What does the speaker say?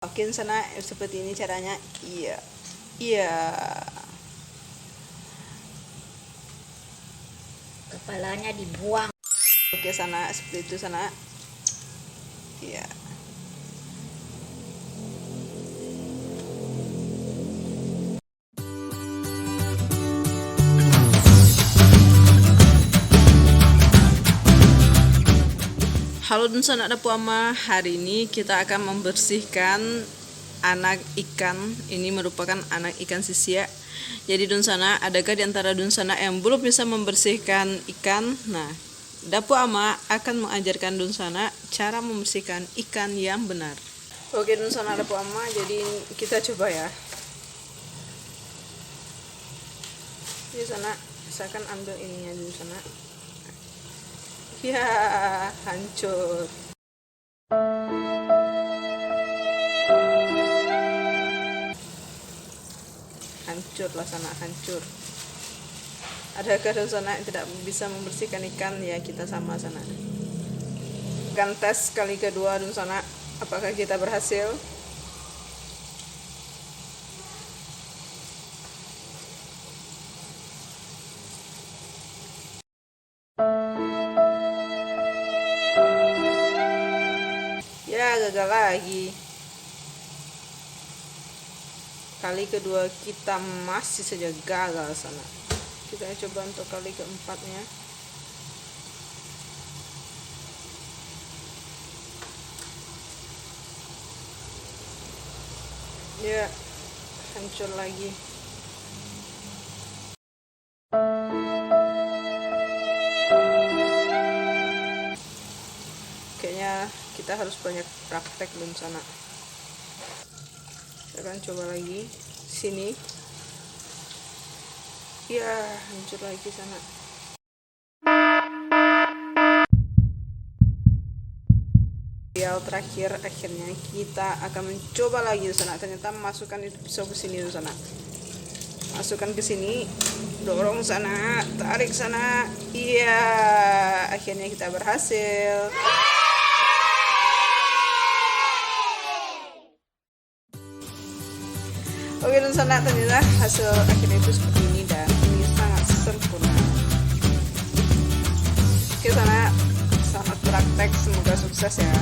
Oke, sana seperti ini caranya. Iya. Iya. Kepalanya dibuang. Oke, sana seperti itu sana. Iya. Halo Dunsan ada Puama, hari ini kita akan membersihkan anak ikan. Ini merupakan anak ikan sisia. Jadi Dunsana, adakah di antara Dunsana yang belum bisa membersihkan ikan? Nah, Dapu Ama akan mengajarkan Dunsana cara membersihkan ikan yang benar. Oke Dunsana Dapu Ama, jadi kita coba ya. Di sana, saya akan ambil ininya Dunsana. Ya, hancur. Hancurlah sana, hancur. Adakah sana yang tidak bisa membersihkan ikan? Ya, kita sama sana. Akan tes kali kedua sana, apakah kita berhasil? Ya, gagal lagi. Kali kedua kita masih saja gagal sana. Kita coba untuk kali keempatnya. Ya, hancur lagi. Kayaknya kita harus banyak praktek belum sana. Saya akan coba lagi sini. Ya, hancur lagi sana. Yang terakhir, akhirnya kita akan mencoba lagi di sana. Ternyata masukkan itu pisau ke sini di sana. Masukkan ke sini, dorong sana, tarik sana. Iya, akhirnya kita berhasil. Oke dan sana, ternyata hasil akhirnya itu seperti ini dan ini sangat sempurna. Oke sana, selamat praktek, semoga sukses ya.